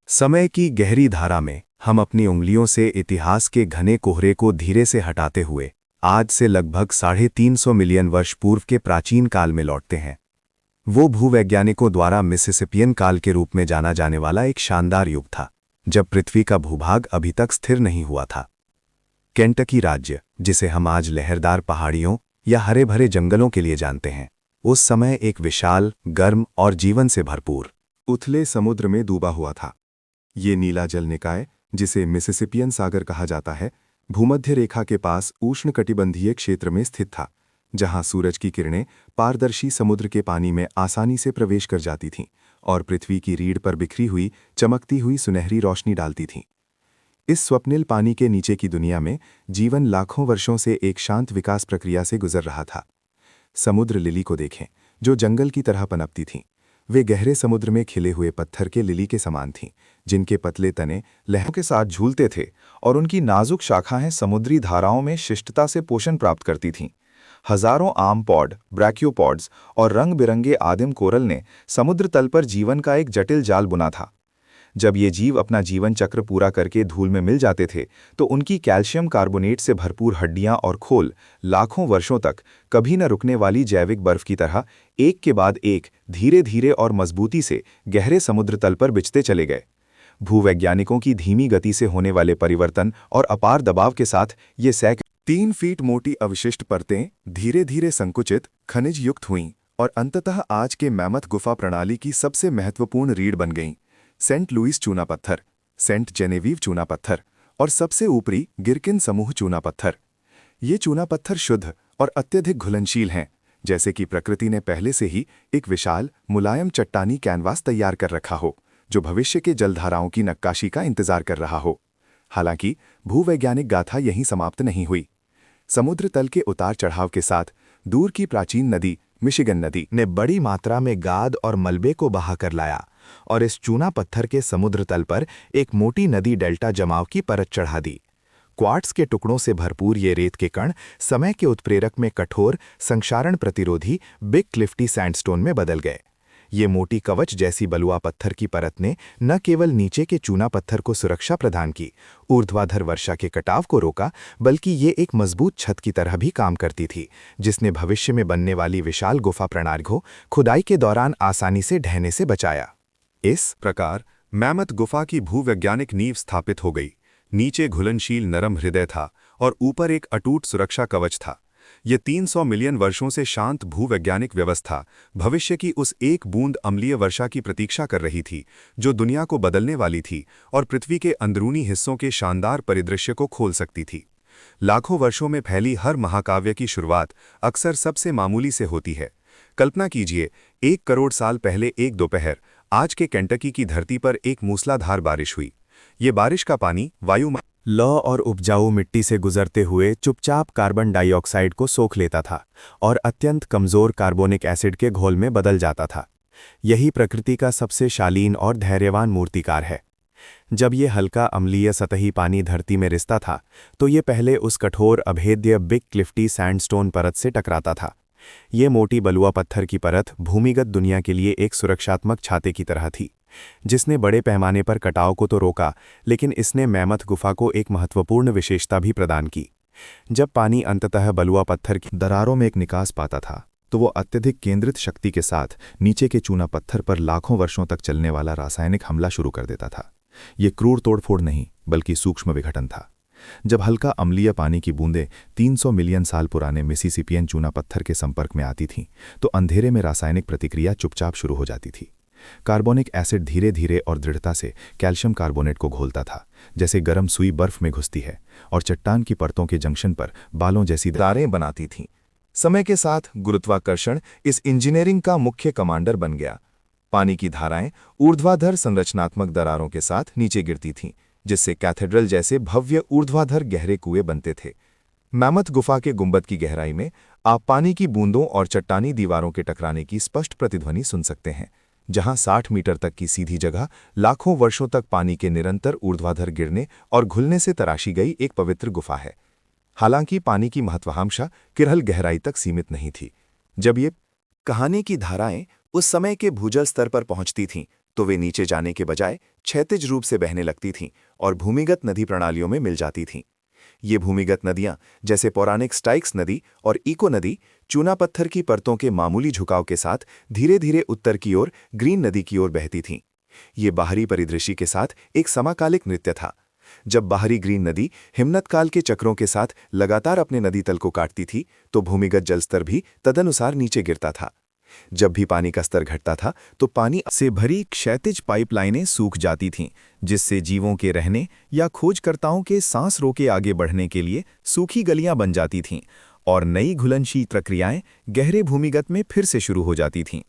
समय की गहरी धारा में हम अपनी उंगलियों से इतिहास के घने कोहरे को धीरे से हटाते हुए आज से लगभग 350 मिलियन वर्ष पूर्व के प्राचीन काल में लौटते हैं। वो भूवैज्ञानिकों द्वारा मिसिसिपियन काल के रूप में जाना जाने वाला एक शानदार युग था, जब पृथ्वी का भूभाग अभी तक स्थिर नहीं हुआ था। केंटकी राज्य, जिसे हम आज लहरदार पहाड़ियों या हरे भरे जंगलों के लिए जानते हैं, उस समय एक विशाल, गर्म और जीवन से भरपूर उथले समुद्र में डूबा हुआ था। ये नीला जल निकाय, जिसे मिसिसिपियन सागर कहा जाता है, भूमध्य रेखा के पास उष्णकटिबंधीय क्षेत्र में स्थित था, जहां सूरज की किरणें पारदर्शी समुद्र के पानी में आसानी से प्रवेश कर जाती थीं और पृथ्वी की रीढ़ पर बिखरी हुई चमकती हुई सुनहरी रोशनी डालती थीं। इस स्वप्निल पानी के नीचे की दुनिया में जीवन लाखों वर्षों से एक शांत विकास प्रक्रिया से गुजर रहा था। समुद्र लिली को देखें, जो जंगल की तरह पनपती थीं। वे गहरे समुद्र में खिले हुए पत्थर के लिली के समान थीं, जिनके पतले तने लहरों के साथ झूलते थे और उनकी नाजुक शाखाएं समुद्री धाराओं में शिष्टता से पोषण प्राप्त करती थीं। हजारों आम पॉड, ब्रैकियोपॉड्स और रंग-बिरंगे आदिम कोरल ने समुद्र तल पर जीवन का एक जटिल जाल बुना था। जब ये जीव अपना जीवन चक्र पूरा करके धूल में मिल जाते थे, तो उनकी कैल्शियम कार्बोनेट से भरपूर हड्डियां और खोल लाखों वर्षों तक कभी न रुकने वाली जैविक बर्फ की तरह एक के बाद एक धीरे धीरे और मजबूती से गहरे समुद्र तल पर बिछते चले गए। भूवैज्ञानिकों की धीमी गति से होने वाले परिवर्तन और अपार दबाव के साथ ये 3 फीट मोटी अवशिष्ट परतें धीरे धीरे संकुचित, खनिज युक्त हुईं और अंततः आज के मैमथ गुफा प्रणाली की सबसे महत्वपूर्ण रीढ़ बन गईं। सेंट लुइस चूना पत्थर, सेंट जेनेविव चूना पत्थर और सबसे ऊपरी गिरकिन समूह चूना पत्थर। ये चूना पत्थर शुद्ध और अत्यधिक घुलनशील हैं, जैसे कि प्रकृति ने पहले से ही एक विशाल, मुलायम चट्टानी कैनवास तैयार कर रखा हो, जो भविष्य के जलधाराओं की नक्काशी का इंतजार कर रहा हो। हालांकि भूवैज्ञानिक गाथा यहीं समाप्त नहीं हुई। समुद्र तल के उतार चढ़ाव के साथ दूर की प्राचीन नदी मिशिगन नदी ने बड़ी मात्रा में गाद और मलबे को बहा कर लाया और इस चूना पत्थर के समुद्र तल पर एक मोटी नदी डेल्टा जमाव की परत चढ़ा दी। क्वार्ट्स के टुकड़ों से भरपूर ये रेत के कण समय के उत्प्रेरक में कठोर, संक्षारण प्रतिरोधी बिग क्लिफ्टी सैंडस्टोन में बदल गए। ये मोटी कवच जैसी बलुआ पत्थर की परत ने न केवल नीचे के चूना पत्थर को सुरक्षा प्रदान की, ऊर्ध्वाधर वर्षा के कटाव को रोका, बल्कि ये एक मजबूत छत की तरह भी काम करती थी, जिसने भविष्य में बनने वाली विशाल गुफा प्रणाली को खुदाई के दौरान आसानी से ढहने से बचाया। इस प्रकार मैमथ गुफा की भूवैज्ञानिक नींव स्थापित हो गई। नीचे घुलनशील नरम हृदय था और ऊपर एक अटूट सुरक्षा कवच था। ये 300 मिलियन वर्षों से शांत भूवैज्ञानिक व्यवस्था भविष्य की उस एक बूंद अम्लीय वर्षा की प्रतीक्षा कर रही थी, जो दुनिया को बदलने वाली थी और पृथ्वी के अंदरूनी हिस्सों के शानदार परिदृश्य को खोल सकती थी। लाखों वर्षों में फैली हर महाकाव्य की शुरुआत अक्सर सबसे मामूली से होती है। कल्पना कीजिए, 1 करोड़ साल पहले एक दोपहर आज के केंटकी की धरती पर एक मूसलाधार बारिश हुई। ये बारिश का पानी लौ और उपजाऊ मिट्टी से गुजरते हुए चुपचाप कार्बन डाइऑक्साइड को सोख लेता था और अत्यंत कमजोर कार्बोनिक एसिड के घोल में बदल जाता था। यही प्रकृति का सबसे शालीन और धैर्यवान मूर्तिकार है। जब ये हल्का अम्लीय सतही पानी धरती में रिसता था, तो ये पहले उस कठोर अभेद्य बिग क्लिफ्टी सैंडस्टोन परत से टकराता था। ये मोटी बलुआ पत्थर की परत भूमिगत दुनिया के लिए एक सुरक्षात्मक छाते की तरह थी, जिसने बड़े पैमाने पर कटाव को तो रोका, लेकिन इसने मैमथ गुफा को एक महत्वपूर्ण विशेषता भी प्रदान की। जब पानी अंततः बलुआ पत्थर की दरारों में एक निकास पाता था, तो वो अत्यधिक केंद्रित शक्ति के साथ नीचे के चूना पत्थर पर लाखों वर्षों तक चलने वाला रासायनिक हमला शुरू कर देता था। ये क्रूर तोड़फोड़ नहीं, बल्कि सूक्ष्म विघटन था। जब हल्का अम्लीय पानी की बूंदें 300 मिलियन साल पुराने मिसिसिपियन चूना पत्थर के संपर्क में आती थीं, तो अंधेरे में रासायनिक प्रतिक्रिया चुपचाप शुरू हो जाती थी। कार्बोनिक एसिड धीरे धीरे और दृढ़ता से कैल्शियम कार्बोनेट को घोलता था, जैसे गर्म सुई बर्फ में घुसती है, और चट्टान की परतों के जंक्शन पर बालों जैसी दरारें बनाती थीं। समय के साथ गुरुत्वाकर्षण इस इंजीनियरिंग का मुख्य कमांडर बन गया। पानी की धाराएं ऊर्ध्वाधर संरचनात्मक दरारों के साथ नीचे गिरती थीं, जिससे कैथेड्रल जैसे भव्य ऊर्ध्वाधर गहरे कुएं बनते थे। मैमथ गुफा के गुंबद की गहराई में आप पानी की बूंदों और चट्टानी दीवारों के टकराने की स्पष्ट प्रतिध्वनि सुन सकते हैं, जहां 60 मीटर तक की सीधी जगह लाखों वर्षों तक पानी के निरंतर ऊर्ध्वाधर गिरने और घुलने से तराशी गई एक पवित्र गुफा है। हालांकि पानी की महत्वाकांक्षा किरहल गहराई तक सीमित नहीं थी। जब ये कहानी की धाराएं उस समय के भूजल स्तर पर पहुंचती थीं, तो वे नीचे जाने के बजाय क्षैतिज रूप से बहने लगती थीं और भूमिगत नदी प्रणालियों में मिल जाती थीं। ये भूमिगत नदियां जैसे पौराणिक स्टाइक्स नदी और इको नदी चूना पत्थर की परतों के मामूली झुकाव के साथ धीरे धीरे उत्तर की ओर ग्रीन नदी की ओर बहती थीं। ये बाहरी परिदृश्य के साथ एक समकालिक नृत्य था। जब बाहरी ग्रीन नदी हिमनद काल के चक्रों के साथ लगातार अपने नदी तल को काटती थी तो भूमिगत जलस्तर भी तदनुसार नीचे गिरता था। जब भी पानी का स्तर घटता था तो पानी से भरी क्षैतिज पाइपलाइनें सूख जाती थीं, जिससे जीवों के रहने या खोजकर्ताओं के सांस रोके आगे बढ़ने के लिए सूखी गलियां बन जाती थीं और नई घुलनशील प्रक्रियाएं गहरे भूमिगत में फिर से शुरू हो जाती थीं।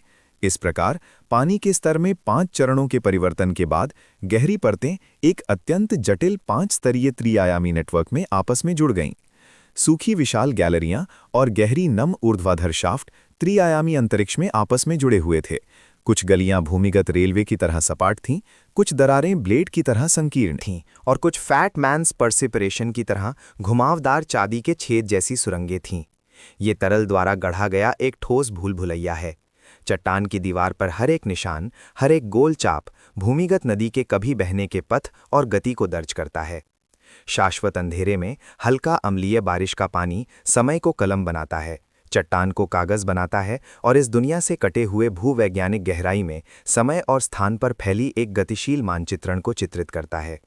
इस प्रकार पानी के स्तर में 5 चरणों के परिवर्तन के बाद गहरी परतें एक अत्यंत जटिल 5 स्तरीय त्रिआयामी नेटवर्क में आपस में जुड़ गईं। सूखी विशाल गैलरियां और गहरी नम ऊर्ध्वाधर शाफ्ट त्रिआयामी अंतरिक्ष में आपस में जुड़े हुए थे। कुछ गलियां भूमिगत रेलवे की तरह सपाट थीं, कुछ दरारें ब्लेड की तरह संकीर्ण थीं और कुछ फैट मैन्स परसिपिरेशन की तरह घुमावदार चांदी के छेद जैसी सुरंगें थीं। ये तरल द्वारा गढ़ा गया एक ठोस भूल भुलैया है। चट्टान की दीवार पर हर एक निशान, हर एक गोल चाप भूमिगत नदी के कभी बहने के पथ और गति को दर्ज करता है। शाश्वत अंधेरे में हल्का अम्लीय बारिश का पानी समय को कलम बनाता है, चट्टान को कागज बनाता है और इस दुनिया से कटे हुए भूवैज्ञानिक गहराई में समय और स्थान पर फैली एक गतिशील मानचित्रण को चित्रित करता है।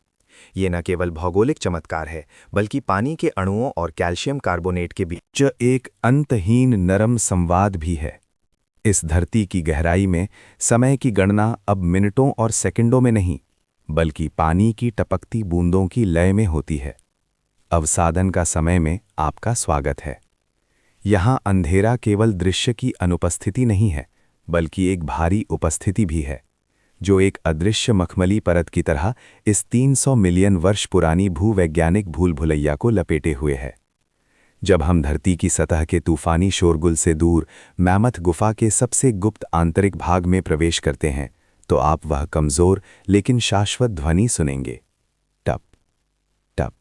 ये न केवल भौगोलिक चमत्कार है, बल्कि पानी के अणुओं और कैल्शियम कार्बोनेट के बीच एक अंतहीन नरम संवाद भी है। इस धरती की गहराई में समय की गणना अब मिनटों और सेकंडों में नहीं, बल्कि पानी की टपकती बूंदों की लय में होती है। अवसादन का समय में आपका स्वागत है। यहाँ अंधेरा केवल दृश्य की अनुपस्थिति नहीं है, बल्कि एक भारी उपस्थिति भी है, जो एक अदृश्य मखमली परत की तरह इस 300 मिलियन वर्ष पुरानी भूवैज्ञानिक भूल भुलैया को लपेटे हुए है। जब हम धरती की सतह के तूफानी शोरगुल से दूर मैमथ गुफा के सबसे गुप्त आंतरिक भाग में प्रवेश करते हैं, तो आप वह कमजोर लेकिन शाश्वत ध्वनि सुनेंगे। टप टप।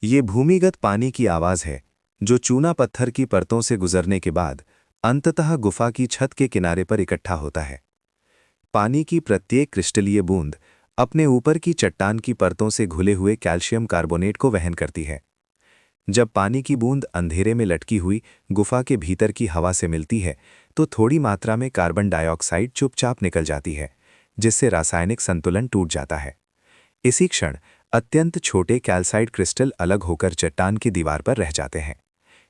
ये भूमिगत पानी की आवाज है, जो चूना पत्थर की परतों से गुजरने के बाद अंततः गुफा की छत के किनारे पर इकट्ठा होता है। पानी की प्रत्येक क्रिस्टलीय बूंद अपने ऊपर की चट्टान की परतों से घुले हुए कैल्शियम कार्बोनेट को वहन करती है। जब पानी की बूंद अंधेरे में लटकी हुई गुफा के भीतर की हवा से मिलती है, तो थोड़ी मात्रा में कार्बन डाइऑक्साइड चुपचाप निकल जाती है, जिससे रासायनिक संतुलन टूट जाता है। इसी क्षण अत्यंत छोटे कैल्साइट क्रिस्टल अलग होकर चट्टान की दीवार पर रह जाते हैं।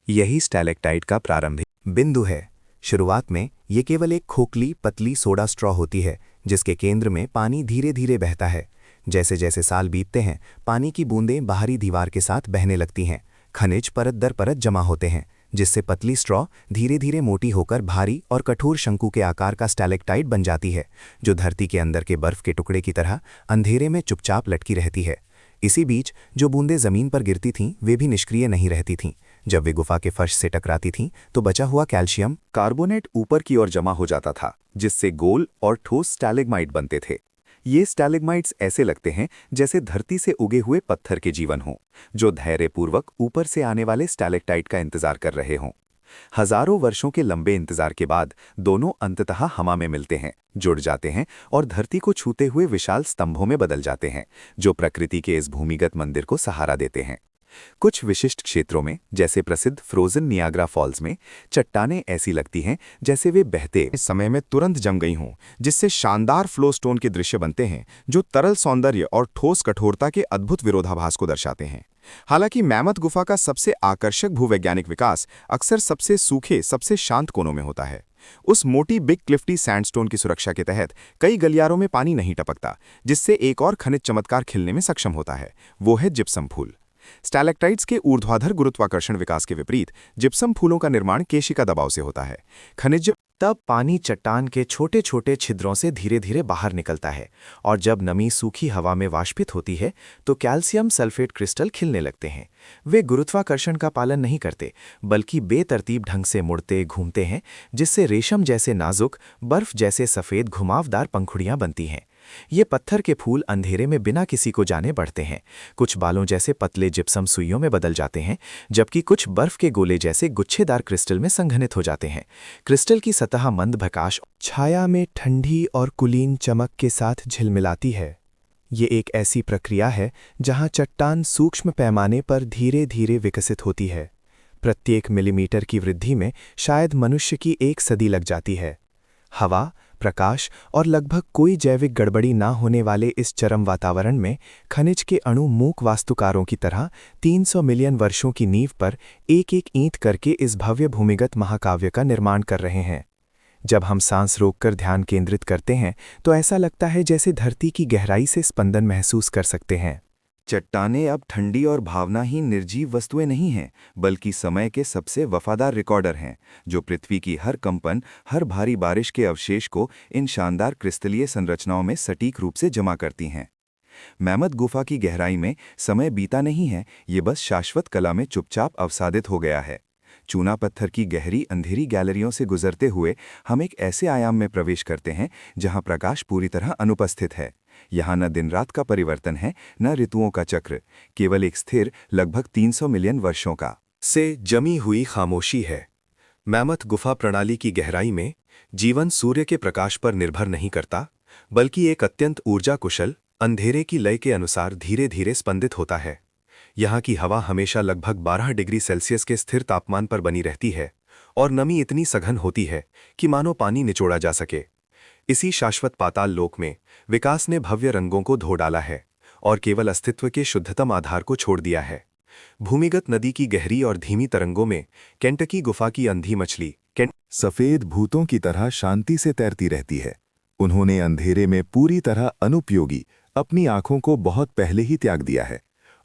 यही स्टैलेक्टाइट का प्रारंभिक बिंदु है। शुरुआत में ये केवल एक खोखली पतली सोडा स्ट्रॉ होती है, जिसके केंद्र में पानी धीरे धीरे बहता है। जैसे जैसे साल बीतते हैं, पानी की बूंदें बाहरी दीवार के साथ बहने लगती हैं। खनिज परत दर परत जमा होते हैं, जिससे पतली स्ट्रॉ धीरे धीरे मोटी होकर भारी और कठोर शंकु के आकार का स्टैलेक्टाइट बन जाती है, जो धरती के अंदर के बर्फ के टुकड़े की तरह अंधेरे में चुपचाप लटकी रहती है। इसी बीच जो बूंदें जमीन पर गिरती थीं, वे भी निष्क्रिय नहीं रहती थीं। जब वे गुफा के फर्श से टकराती थीं, तो बचा हुआ कैल्शियम कार्बोनेट ऊपर की ओर जमा हो जाता था, जिससे गोल और ठोस स्टैलेग्माइट बनते थे। ये स्टैलेग्माइट्स ऐसे लगते हैं जैसे धरती से उगे हुए पत्थर के जीवन हों, जो धैर्यपूर्वक ऊपर से आने वाले स्टैलेक्टाइट का इंतजार कर रहे हों। हजारों वर्षों के लंबे इंतजार के बाद दोनों अंततः हवा में मिलते हैं, जुड़ जाते हैं और धरती को छूते हुए विशाल स्तंभों में बदल जाते हैं, जो प्रकृति के इस भूमिगत मंदिर को सहारा देते हैं। कुछ विशिष्ट क्षेत्रों में, जैसे प्रसिद्ध फ्रोजन नियाग्रा फॉल्स में, चट्टानें ऐसी लगती हैं जैसे वे बहते समय में तुरंत जम गई हों, जिससे शानदार फ्लो स्टोन के दृश्य बनते हैं, जो तरल सौंदर्य और ठोस कठोरता के अद्भुत विरोधाभास को दर्शाते हैं। हालांकि मैमथ गुफा का सबसे आकर्षक भूवैज्ञानिक विकास अक्सर सबसे सूखे, सबसे शांत कोनों में होता है। उस मोटी बिग क्लिफ्टी सैंडस्टोन की सुरक्षा के तहत कई गलियारों में पानी नहीं टपकता, जिससे एक और खनिज चमत्कार खिलने में सक्षम होता है। वो है जिप्सम फूल। स्टैलेक्टाइट्स के ऊर्ध्वाधर गुरुत्वाकर्षण विकास के विपरीत जिप्सम फूलों का निर्माण केशिका दबाव से होता है। खनिज तब पानी चट्टान के छोटे छोटे छिद्रों से धीरे धीरे बाहर निकलता है, और जब नमी सूखी हवा में वाष्पित होती है, तो कैल्शियम सल्फेट क्रिस्टल खिलने लगते हैं। वे गुरुत्वाकर्षण का पालन नहीं करते, बल्कि बेतरतीब ढंग से मुड़ते घूमते हैं, जिससे रेशम जैसे नाजुक, बर्फ जैसे सफ़ेद घुमावदार पंखुड़ियां बनती हैं। ये पत्थर के फूल अंधेरे में बिना किसी को जाने बढ़ते हैं। कुछ बालों जैसे पतले जिप्सम सुइयों में बदल जाते हैं, जबकि कुछ बर्फ के गोले जैसे गुच्छेदार क्रिस्टल में संघनित हो जाते हैं। क्रिस्टल की सतह मंद प्रकाश छाया में ठंडी और कुलीन चमक के साथ झिलमिलाती है। ये एक ऐसी प्रक्रिया है जहां चट्टान सूक्ष्म पैमाने पर धीरे धीरे विकसित होती है। प्रत्येक मिलीमीटर की वृद्धि में शायद मनुष्य की एक सदी लग जाती है। हवा, प्रकाश और लगभग कोई जैविक गड़बड़ी ना होने वाले इस चरम वातावरण में खनिज के अणु मूक वास्तुकारों की तरह 300 मिलियन वर्षों की नींव पर एक एक ईंट करके इस भव्य भूमिगत महाकाव्य का निर्माण कर रहे हैं। जब हम सांस रोककर ध्यान केंद्रित करते हैं तो ऐसा लगता है जैसे धरती की गहराई से स्पंदन महसूस कर सकते हैं। चट्टानें अब ठंडी और भावनाहीन निर्जीव वस्तुएं नहीं हैं, बल्कि समय के सबसे वफादार रिकॉर्डर हैं, जो पृथ्वी की हर कंपन, हर भारी बारिश के अवशेष को इन शानदार क्रिस्टलीय संरचनाओं में सटीक रूप से जमा करती हैं। मैमथ गुफा की गहराई में समय बीता नहीं है, ये बस शाश्वत कला में चुपचाप अवसादित हो गया है। चूना पत्थर की गहरी अंधेरी गैलरियों से गुजरते हुए हम एक ऐसे आयाम में प्रवेश करते हैं जहां प्रकाश पूरी तरह अनुपस्थित है। यहाँ न दिन रात का परिवर्तन है, न ऋतुओं का चक्र, केवल एक स्थिर लगभग 300 मिलियन वर्षों का से जमी हुई खामोशी है। मैमथ गुफा प्रणाली की गहराई में जीवन सूर्य के प्रकाश पर निर्भर नहीं करता, बल्कि एक अत्यंत ऊर्जा कुशल अंधेरे की लय के अनुसार धीरे धीरे स्पंदित होता है। यहाँ की हवा हमेशा लगभग 12 डिग्री सेल्सियस के स्थिर तापमान पर बनी रहती है और नमी इतनी सघन होती है कि मानो पानी निचोड़ा जा सके। इसी शाश्वत पाताल लोक में विकास ने भव्य रंगों को धो डाला है और केवल अस्तित्व के शुद्धतम आधार को छोड़ दिया है। भूमिगत नदी की गहरी और धीमी तरंगों में केंटकी गुफा की अंधी मछली सफेद भूतों की तरह शांति से तैरती रहती है। उन्होंने अंधेरे में पूरी तरह अनुपयोगी अपनी आंखों को बहुत पहले ही त्याग दिया है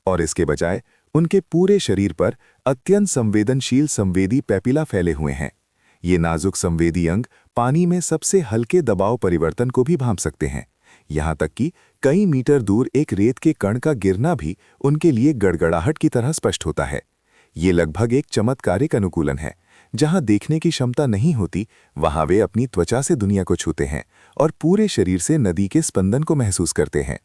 और इसके बजाय उनके पूरे शरीर पर अत्यंत संवेदनशील संवेदी पैपिला फैले हुए हैं। ये नाजुक संवेदी अंग पानी में सबसे हल्के दबाव परिवर्तन को भी भांप सकते हैं, यहाँ तक कि कई मीटर दूर एक रेत के कण का गिरना भी उनके लिए गड़गड़ाहट की तरह स्पष्ट होता है। ये लगभग एक चमत्कारिक अनुकूलन है। जहाँ देखने की क्षमता नहीं होती, वहाँ वे अपनी त्वचा से दुनिया को छूते हैं और पूरे शरीर से नदी के स्पंदन को महसूस करते हैं।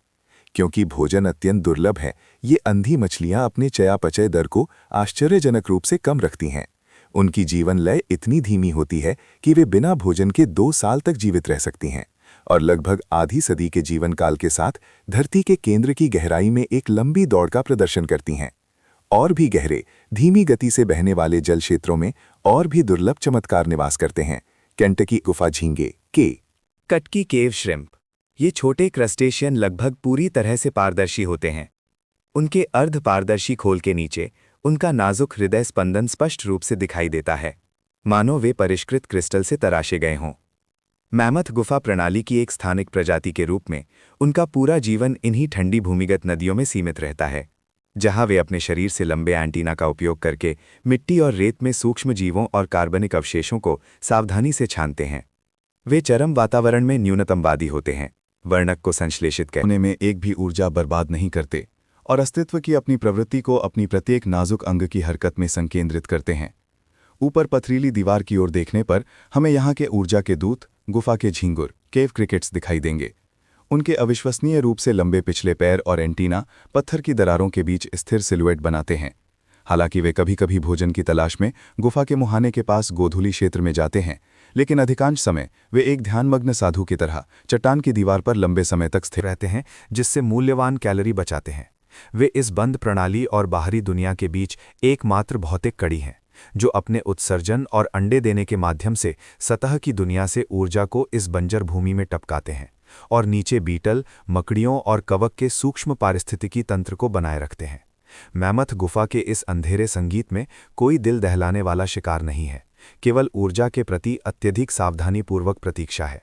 क्योंकि भोजन अत्यंत दुर्लभ है, ये अंधी मछलियाँ अपने चयापचय दर को आश्चर्यजनक रूप से कम रखती हैं। उनकी जीवन लय इतनी धीमी होती है कि वे बिना भोजन के 2 साल तक जीवित रह सकती हैं और लगभग आधी सदी के जीवन काल के साथ धरती के केंद्र की गहराई में एक लंबी दौड़ का प्रदर्शन करती हैं। और भी गहरे, धीमी गति से बहने वाले जल क्षेत्रों में और भी दुर्लभ चमत्कार निवास करते हैं। केंटकी गुफा झींगे के कटकी केव श्रिम्प। ये छोटे क्रस्टेशियन लगभग पूरी तरह से पारदर्शी होते हैं। उनके अर्ध पारदर्शी खोल के नीचे उनका नाजुक हृदय स्पंदन स्पष्ट रूप से दिखाई देता है, मानो वे परिष्कृत क्रिस्टल से तराशे गए हों। मैमथ गुफा प्रणाली की एक स्थानिक प्रजाति के रूप में उनका पूरा जीवन इन्हीं ठंडी भूमिगत नदियों में सीमित रहता है, जहां वे अपने शरीर से लंबे एंटीना का उपयोग करके मिट्टी और रेत में सूक्ष्म जीवों और कार्बनिक अवशेषों को सावधानी से छानते हैं। वे चरम वातावरण में न्यूनतमवादी होते हैं, वर्णक को संश्लेषित करने में एक भी ऊर्जा बर्बाद नहीं करते और अस्तित्व की अपनी प्रवृत्ति को अपनी प्रत्येक नाजुक अंग की हरकत में संकेंद्रित करते हैं। ऊपर पथरीली दीवार की ओर देखने पर हमें यहाँ के ऊर्जा के दूत, गुफा के झींगुर, केव क्रिकेट्स दिखाई देंगे। उनके अविश्वसनीय रूप से लंबे पिछले पैर और एंटीना पत्थर की दरारों के बीच स्थिर सिलुएट बनाते हैं। हालांकि वे कभी कभी भोजन की तलाश में गुफा के मुहाने के पास गोधूली क्षेत्र में जाते हैं, लेकिन अधिकांश समय वे एक ध्यानमग्न साधु की तरह चट्टान की दीवार पर लंबे समय तक स्थिर रहते हैं, जिससे मूल्यवान कैलोरी बचाते हैं। वे इस बंद प्रणाली और बाहरी दुनिया के बीच एकमात्र भौतिक कड़ी हैं, जो अपने उत्सर्जन और अंडे देने के माध्यम से सतह की दुनिया से ऊर्जा को इस बंजर भूमि में टपकाते हैं और नीचे बीटल, मकड़ियों और कवक के सूक्ष्म पारिस्थितिकी तंत्र को बनाए रखते हैं। मैमथ गुफा के इस अंधेरे संगीत में कोई दिल दहलाने वाला शिकार नहीं है, केवल ऊर्जा के प्रति अत्यधिक सावधानीपूर्वक प्रतीक्षा है।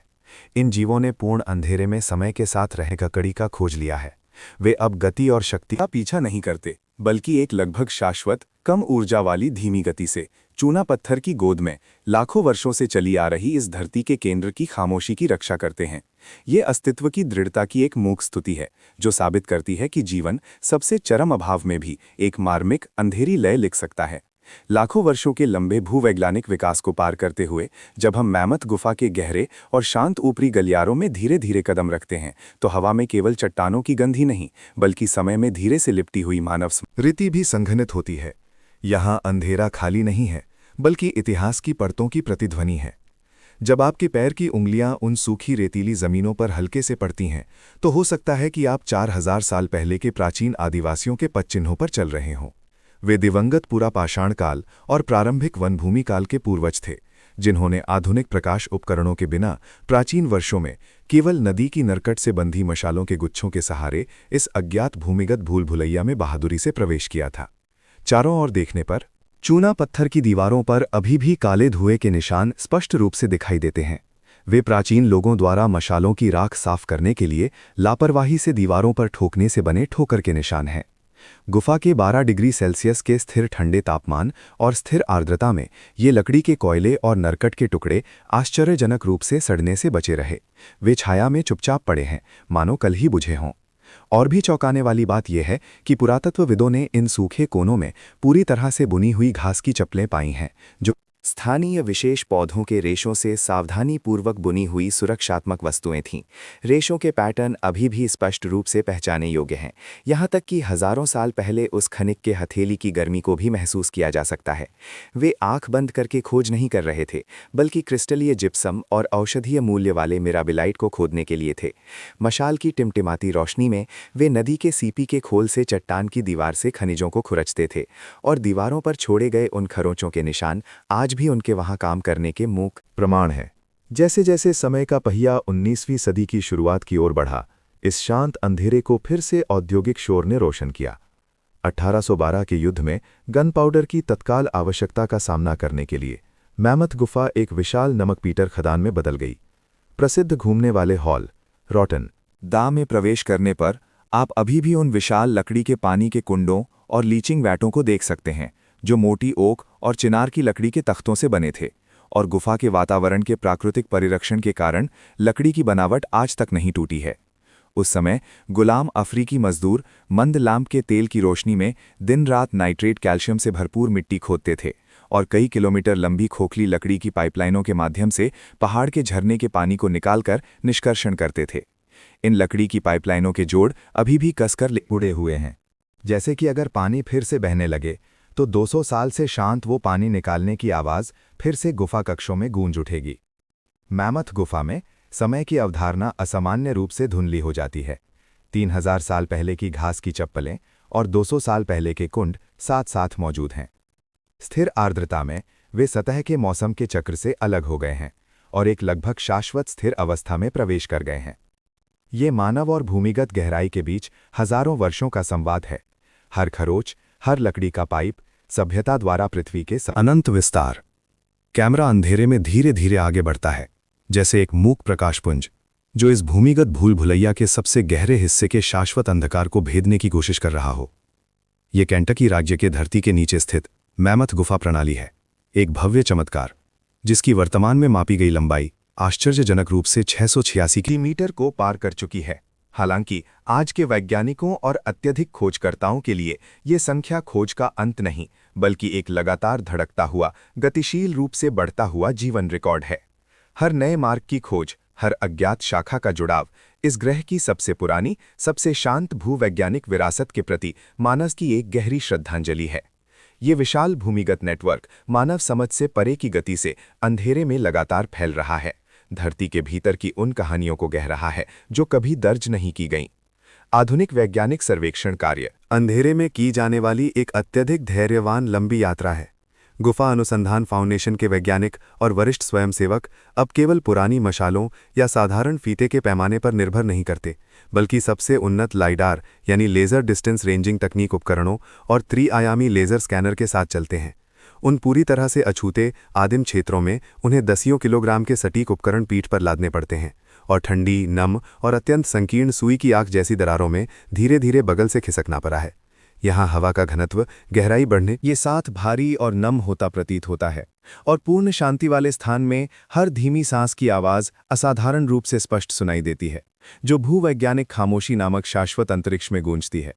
इन जीवों ने पूर्ण अंधेरे में समय के साथ रहकर कड़ी का खोज लिया है। वे अब गति और शक्ति का पीछा नहीं करते, बल्कि एक लगभग शाश्वत, कम ऊर्जा वाली धीमी गति से चूना पत्थर की गोद में लाखों वर्षों से चली आ रही इस धरती के केंद्र की खामोशी की रक्षा करते हैं। ये अस्तित्व की दृढ़ता की एक मूक स्तुति है, जो साबित करती है कि जीवन सबसे चरम अभाव में भी एक मार्मिक, अंधेरी लय लिख सकता है। लाखों वर्षों के लंबे भूवैज्ञानिक विकास को पार करते हुए जब हम मैमथ गुफा के गहरे और शांत ऊपरी गलियारों में धीरे धीरे कदम रखते हैं तो हवा में केवल चट्टानों की गंध ही नहीं बल्कि समय में धीरे से लिपटी हुई मानव स्मृति भी संघनित होती है। यहाँ अंधेरा खाली नहीं है बल्कि इतिहास की परतों की प्रतिध्वनि है। जब आपके पैर की उंगलियां उन सूखी रेतीली जमीनों पर हल्के से पड़ती हैं तो हो सकता है कि आप 4000 साल पहले के प्राचीन आदिवासियों के पदचिन्हों पर चल रहे हों। वे दिवंगत पूरा पाषाण काल और प्रारंभिक वनभूमि काल के पूर्वज थे, जिन्होंने आधुनिक प्रकाश उपकरणों के बिना प्राचीन वर्षों में केवल नदी की नरकट से बंधी मशालों के गुच्छों के सहारे इस अज्ञात भूमिगत भूल भुलैया में बहादुरी से प्रवेश किया था। चारों ओर देखने पर चूना पत्थर की दीवारों पर अभी भी काले धुएं के निशान स्पष्ट रूप से दिखाई देते हैं। वे प्राचीन लोगों द्वारा मशालों की राख साफ करने के लिए लापरवाही से दीवारों पर ठोकने से बने ठोकर के निशान हैं। गुफा के 12 डिग्री सेल्सियस के स्थिर ठंडे तापमान और स्थिर आर्द्रता में ये लकड़ी के कोयले और नरकट के टुकड़े आश्चर्यजनक रूप से सड़ने से बचे रहे। वे छाया में चुपचाप पड़े हैं, मानो कल ही बुझे हों। और भी चौंकाने वाली बात यह है कि पुरातत्वविदों ने इन सूखे कोनों में पूरी तरह से बुनी हुई घास की चप्पलें पाई हैं, जो स्थानीय विशेष पौधों के रेशों से सावधानीपूर्वक बुनी हुई सुरक्षात्मक वस्तुएं थीं। रेशों के पैटर्न अभी भी स्पष्ट रूप से पहचाने योग्य हैं, यहाँ तक कि हजारों साल पहले उस खनिक के हथेली की गर्मी को भी महसूस किया जा सकता है। वे आंख बंद करके खोज नहीं कर रहे थे, बल्कि क्रिस्टलीय जिप्सम और औषधीय मूल्य वाले मिराबिलाइट को खोदने के लिए थे। मशाल की टिमटिमाती रोशनी में वे नदी के सीपी के खोल से चट्टान की दीवार से खनिजों को खुरचते थे, और दीवारों पर छोड़े गए उन खरोंचों के निशान आज भी उनके वहां काम करने के मूक प्रमाण है। जैसे जैसे समय का पहिया 19वीं सदी की शुरुआत की ओर बढ़ा, इस शांत अंधेरे को फिर से औद्योगिक शोर ने रोशन किया। 1812 के युद्ध में गन पाउडर की तत्काल आवश्यकता का सामना करने के लिए मैमथ गुफा एक विशाल नमकपीटर खदान में बदल गई। प्रसिद्ध घूमने वाले हॉल रॉटन दा में प्रवेश करने पर आप अभी भी उन विशाल लकड़ी के पानी के कुंडों और लीचिंग वैटों को देख सकते हैं, जो मोटी ओक और चिनार की लकड़ी के तख्तों से बने थे, और गुफा के वातावरण के प्राकृतिक परिरक्षण के कारण लकड़ी की बनावट आज तक नहीं टूटी है। उस समय गुलाम अफ्रीकी मजदूर मंद लैंप के तेल की रोशनी में दिन रात नाइट्रेट कैल्शियम से भरपूर मिट्टी खोदते थे और कई किलोमीटर लंबी खोखली लकड़ी की पाइपलाइनों के माध्यम से पहाड़ के झरने के पानी को निकालकर निष्कर्षण करते थे। इन लकड़ी की पाइपलाइनों के जोड़ अभी भी कसकर उड़े हुए हैं, जैसे कि अगर पानी फिर से बहने लगे तो 200 साल से शांत वो पानी निकालने की आवाज़ फिर से गुफा कक्षों में गूंज उठेगी। मैमथ गुफा में समय की अवधारणा असामान्य रूप से धुंधली हो जाती है। 3000 साल पहले की घास की चप्पलें और 200 साल पहले के कुंड साथ साथ मौजूद हैं। स्थिर आर्द्रता में वे सतह के मौसम के चक्र से अलग हो गए हैं और एक लगभग शाश्वत स्थिर अवस्था में प्रवेश कर गए हैं। ये मानव और भूमिगत गहराई के बीच हजारों वर्षों का संवाद है। हर खरोच, हर लकड़ी का पाइप सभ्यता द्वारा पृथ्वी के अनंत विस्तार। कैमरा अंधेरे में धीरे धीरे आगे बढ़ता है, जैसे एक मूक प्रकाशपुंज जो इस भूमिगत भूल भुलैया के सबसे गहरे हिस्से के शाश्वत अंधकार को भेदने की कोशिश कर रहा हो। यह केंटकी राज्य के धरती के नीचे स्थित मैमथ गुफा प्रणाली है, एक भव्य चमत्कार जिसकी वर्तमान में मापी गई लंबाई आश्चर्यजनक रूप से 686 किलोमीटर को पार कर चुकी है। हालांकि आज के वैज्ञानिकों और अत्यधिक खोजकर्ताओं के लिए ये संख्या खोज का अंत नहीं, बल्कि एक लगातार धड़कता हुआ, गतिशील रूप से बढ़ता हुआ जीवन रिकॉर्ड है। हर नए मार्ग की खोज, हर अज्ञात शाखा का जुड़ाव इस ग्रह की सबसे पुरानी, सबसे शांत भूवैज्ञानिक विरासत के प्रति मानव की एक गहरी श्रद्धांजलि है। ये विशाल भूमिगत नेटवर्क मानव समझ से परे की गति से अंधेरे में लगातार फैल रहा है, धरती के भीतर की उन कहानियों को कह रहा है जो कभी दर्ज नहीं की गईं। आधुनिक वैज्ञानिक सर्वेक्षण कार्य अंधेरे में की जाने वाली एक अत्यधिक धैर्यवान लंबी यात्रा है। गुफा अनुसंधान फाउंडेशन के वैज्ञानिक और वरिष्ठ स्वयंसेवक अब केवल पुरानी मशालों या साधारण फीते के पैमाने पर निर्भर नहीं करते, बल्कि सबसे उन्नत लाइडार यानी लेज़र डिस्टेंस रेंजिंग तकनीक उपकरणों और त्रिआयामी लेज़र स्कैनर के साथ चलते हैं। उन पूरी तरह से अछूते आदिम क्षेत्रों में उन्हें दसियों किलोग्राम के सटीक उपकरण पीठ पर लादने पड़ते हैं और ठंडी, नम और अत्यंत संकीर्ण सुई की आंख जैसी दरारों में धीरे धीरे बगल से खिसकना पड़ा है। यहाँ हवा का घनत्व गहराई बढ़ने ये साथ भारी और नम होता प्रतीत होता है, और पूर्ण शांति वाले स्थान में हर धीमी सांस की आवाज़ असाधारण रूप से स्पष्ट सुनाई देती है, जो भूवैज्ञानिक खामोशी नामक शाश्वत अंतरिक्ष में गूंजती है।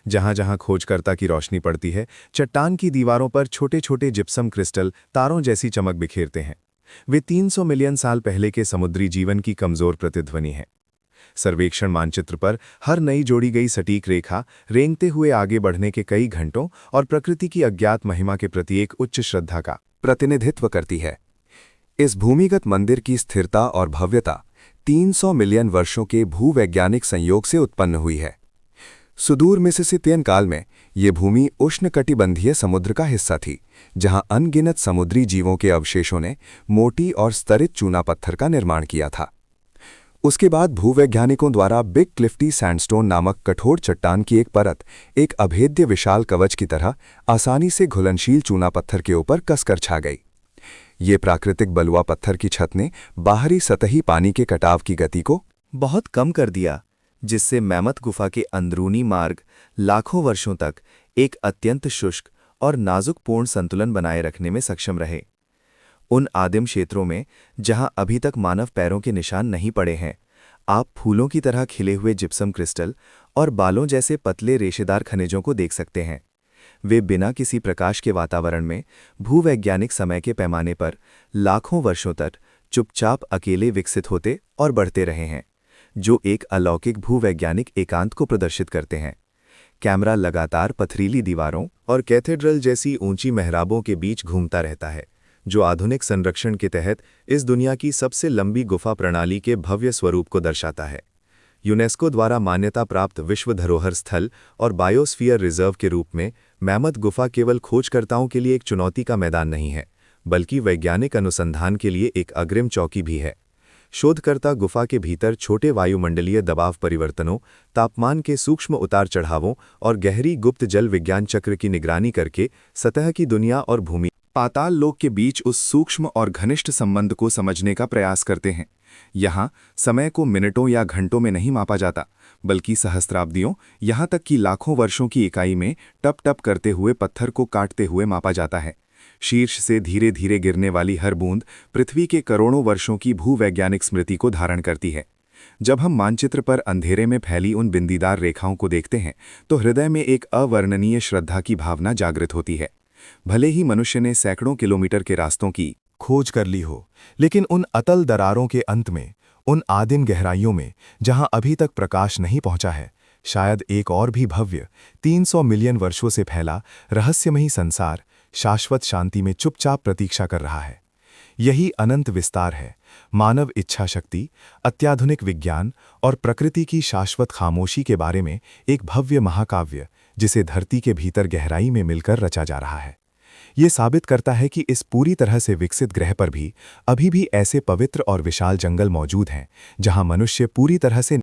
जहां जहां खोजकर्ता की रोशनी पड़ती है, चट्टान की दीवारों पर छोटे छोटे जिप्सम क्रिस्टल तारों जैसी चमक बिखेरते हैं। वे 300 मिलियन साल पहले के समुद्री जीवन की कमजोर प्रतिध्वनि है। सर्वेक्षण मानचित्र पर हर नई जोड़ी गई सटीक रेखा रेंगते हुए आगे बढ़ने के कई घंटों और प्रकृति की अज्ञात महिमा के प्रति एक उच्च श्रद्धा का प्रतिनिधित्व करती है। इस भूमिगत मंदिर की स्थिरता और भव्यता 300 मिलियन वर्षों के भूवैज्ञानिक संयोग से उत्पन्न हुई है। सुदूर मिसिसिपियन काल में ये भूमि उष्णकटिबंधीय समुद्र का हिस्सा थी, जहां अनगिनत समुद्री जीवों के अवशेषों ने मोटी और स्तरित चूना पत्थर का निर्माण किया था। उसके बाद भूवैज्ञानिकों द्वारा बिग क्लिफ्टी सैंडस्टोन नामक कठोर चट्टान की एक परत एक अभेद्य विशाल कवच की तरह आसानी से घुलनशील चूना पत्थर के ऊपर कसकर छा गई। ये प्राकृतिक बलुआ पत्थर की छत ने बाहरी सतही पानी के कटाव की गति को बहुत कम कर दिया, जिससे मैमथ गुफा के अंदरूनी मार्ग लाखों वर्षों तक एक अत्यंत शुष्क और नाजुक पूर्ण संतुलन बनाए रखने में सक्षम रहे। उन आदिम क्षेत्रों में जहां अभी तक मानव पैरों के निशान नहीं पड़े हैं, आप फूलों की तरह खिले हुए जिप्सम क्रिस्टल और बालों जैसे पतले रेशेदार खनिजों को देख सकते हैं। वे बिना किसी प्रकाश के वातावरण में भूवैज्ञानिक समय के पैमाने पर लाखों वर्षों तक चुपचाप अकेले विकसित होते और बढ़ते रहे हैं, जो एक अलौकिक भूवैज्ञानिक एकांत को प्रदर्शित करते हैं। कैमरा लगातार पथरीली दीवारों और कैथेड्रल जैसी ऊंची मेहराबों के बीच घूमता रहता है, जो आधुनिक संरक्षण के तहत इस दुनिया की सबसे लंबी गुफा प्रणाली के भव्य स्वरूप को दर्शाता है। यूनेस्को द्वारा मान्यता प्राप्त विश्व धरोहर स्थल और बायोस्फीयर रिजर्व के रूप में मैमथ गुफा केवल खोजकर्ताओं के लिए एक चुनौती का मैदान नहीं है, बल्कि वैज्ञानिक अनुसंधान के लिए एक अग्रिम चौकी भी है। शोधकर्ता गुफा के भीतर छोटे वायुमंडलीय दबाव परिवर्तनों, तापमान के सूक्ष्म उतार चढ़ावों और गहरी गुप्त जल विज्ञान चक्र की निगरानी करके सतह की दुनिया और भूमि पाताल लोक के बीच उस सूक्ष्म और घनिष्ठ संबंध को समझने का प्रयास करते हैं। यहाँ समय को मिनटों या घंटों में नहीं मापा जाता, बल्कि सहस्त्राब्दियों, यहाँ तक कि लाखों वर्षों की इकाई में टप टप करते हुए पत्थर को काटते हुए मापा जाता है। शीर्ष से धीरे धीरे गिरने वाली हर बूंद पृथ्वी के करोड़ों वर्षों की भूवैज्ञानिक स्मृति को धारण करती है। जब हम मानचित्र पर अंधेरे में फैली उन बिंदीदार रेखाओं को देखते हैं, तो हृदय में एक अवर्णनीय श्रद्धा की भावना जागृत होती है। भले ही मनुष्य ने सैकड़ों किलोमीटर के रास्तों की खोज कर ली हो, लेकिन उन अतल दरारों के अंत में, उन आदिम गहराइयों में जहां अभी तक प्रकाश नहीं पहुंचा है, शायद एक और भी भव्य 300 मिलियन वर्षों से फैला रहस्यमयी संसार शाश्वत शांति में चुपचाप प्रतीक्षा कर रहा है। यही अनंत विस्तार है, मानव इच्छा शक्ति, अत्याधुनिक विज्ञान और प्रकृति की शाश्वत खामोशी के बारे में एक भव्य महाकाव्य, जिसे धरती के भीतर गहराई में मिलकर रचा जा रहा है। ये साबित करता है कि इस पूरी तरह से विकसित ग्रह पर भी अभी भी ऐसे पवित्र और विशाल जंगल मौजूद हैं, जहां मनुष्य पूरी तरह से